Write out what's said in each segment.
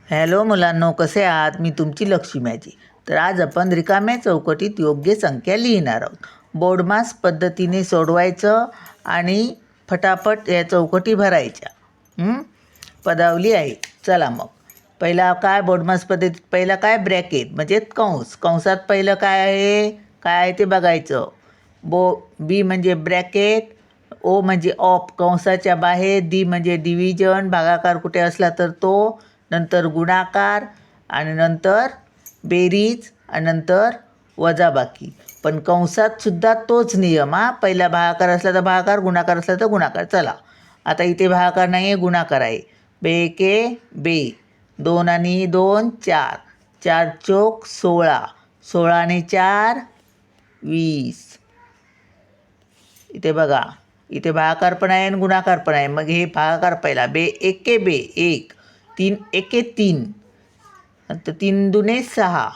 Hello मुलांनो, कसे आहात? मी तुमची लक्ष्मीची. तर आज आपण रिकाम्या चौकटीत योग्य संख्या लिहिणार आहोत. बोर्डमास पद्धतीने सोडवायचं आणि फटाफट या चौकटी भरायच्या. पदावली आहे. चला मग पहिला काय बोर्डमास पद्धतीत पहिला काय ब्रॅकेट म्हणजे कंस. कंसात पहिलं काय आहे ते बघायचं. बी म्हणजे ब्रॅकेट, ओ म्हणजे ऑफ कंसाच्या बाहेर, डी म्हणजे डिव्हिजन भागाकार कुठे असला तर तो, नंतर गुणाकार आणि नंतर बेरीज आणि नंतर वजाबाकी. पण कंसात सुद्धा तोच नियम पहिला भागाकार असला तर भागाकार, गुणाकार असला तर गुणाकार. चला आता इथे भागाकार नाही आहे, गुणाकार आहे. बेके बे, 2 आणि 2 4, 4 चोक 16, 16 आणि 4 20. इथे बघा, इथे भागाकार पण आहे आणि गुणाकार पण आहे. मग हे भागाकार पहिला बे एके बे 1, 3 एके 3, नंतर 3 दुने 6,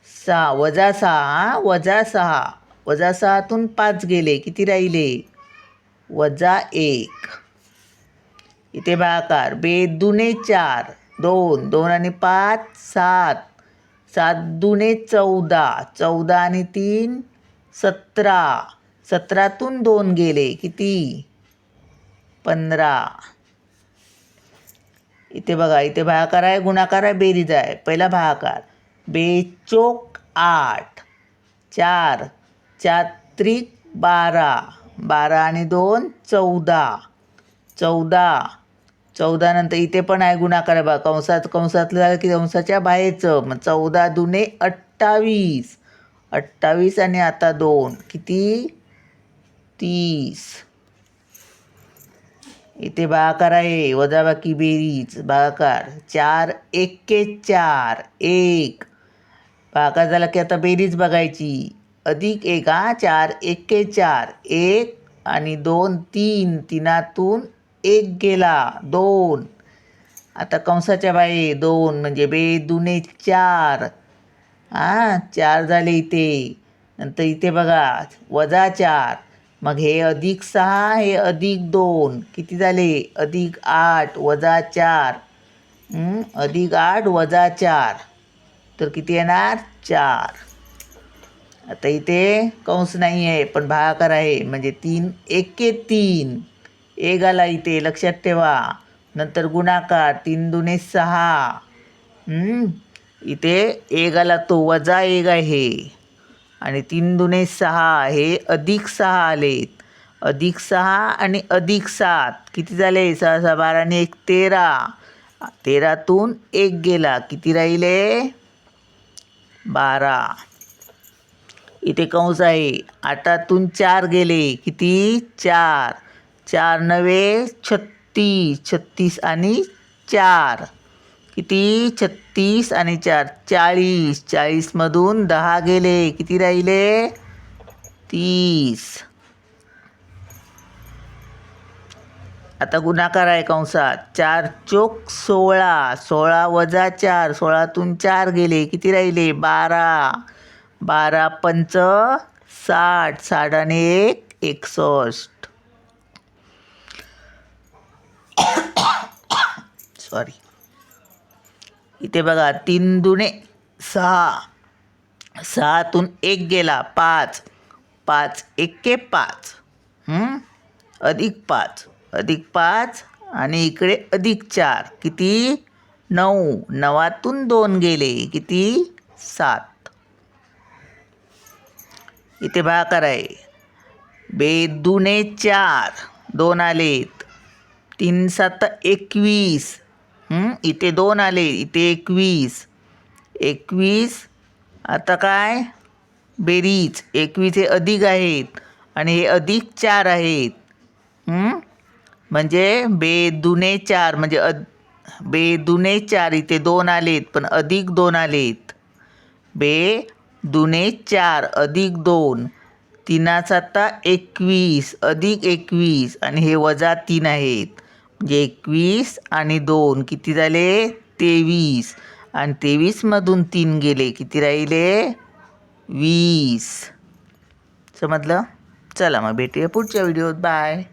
6 वजा 6 वजा 6, वजा 6तून 5 गेले, किती राहिले? वजा 1. इथे भागाकार बे दुने 4, 2, 2 आणि 5 7, 7 दुने 14, 14 आणि 3 17, 17तून 2 गेले, किती? 15. इथे बघा, इथे भागाकार आहे, गुणाकार आहे, बेरीज आहे. पहिला भागाकार बे चोक 8, 4, 4 त्रिक 12, 12 आणि 2 14, 14, 14 नंतर इथे पण आहे गुणाकार आहे बघा. कंसातलं झालं की कंसाच्या बाहेरचं. मग 14 दुने 28, 28 आणि आता 2 किती? 30. इथे भागाकार आहे, वजाबाकी बेरीज भागाकार 4 एके 4 1, भागाकार झाला की आता बेरीज बघायची. अधिक 1 4 एके 4 1 आणि 2 3, 3तून 1 गेला 2. आता कंसाच्या बाहेर 2 म्हणजे बे दुने 4, 4 झाले इथे. नंतर इथे बघा वजा 4, मग हे अधिक 6 हे अधिक 2 किती झाले? अधिक 8 वजा 4, अधिक 8 वजा 4 तर किती येणार? 4. आता इथे कंस नाही आहे पण भागाकार आहे म्हणजे 3 एके 3, 1 आला इथे, लक्षात ठेवा. नंतर गुणाकार 3 दुने 6, इथे 1 आला तो वजा 1 आहे आणि 3 दुने 6 हे अधिक 6 आलेत. अधिक 6 आणि अधिक 7 किती झाले? 6 6 12 आणि 1 13, 13तून 1 गेला, किती राहिले? 12. इथे कंस आहे, 8तून 4 गेले, किती? 4, 4 नवे 36, 36 आणि 4 किती? 36 आणि 4 40, 40मधून 10 गेले, किती राहिले? 30. आता गुणाकार आहे कंसात 4 चोक 16, 16 वजा 4, 16तून 4 गेले, किती राहिले? 12, 12 पंच 60, 60 आणि 1 61. सॉरी. इथे बघा 3 दुने 6, 6तून 1 गेला 5, 5 एके 5, अधिक 5, अधिक 5 आणि इकडे अधिक 4 किती? 9, 9तून 2 गेले, किती? 7. इथे भागाकार आहे बे दुने 4, 2 आलेत, 3 7 21, इथे 2 आले, इथे 21, 21. आता काय? बेरीज 21 हे अधिक आहेत आणि हे अधिक 4 आहेत. म्हणजे बे दुने 4 म्हणजे बे दुने 4 इथे 2 आलेत पण अधिक 2 आलेत. बे दुने 4 अधिक 2, 3 7 21 अधिक 21 आणि हे वजा 3 आहेत. म्हणजे 21 आणि 2 किती झाले? 23 आणि 23मधून 3 गेले, किती राहिले? 20. समजलं? चला मग भेटूया पुढच्या व्हिडिओत. बाय.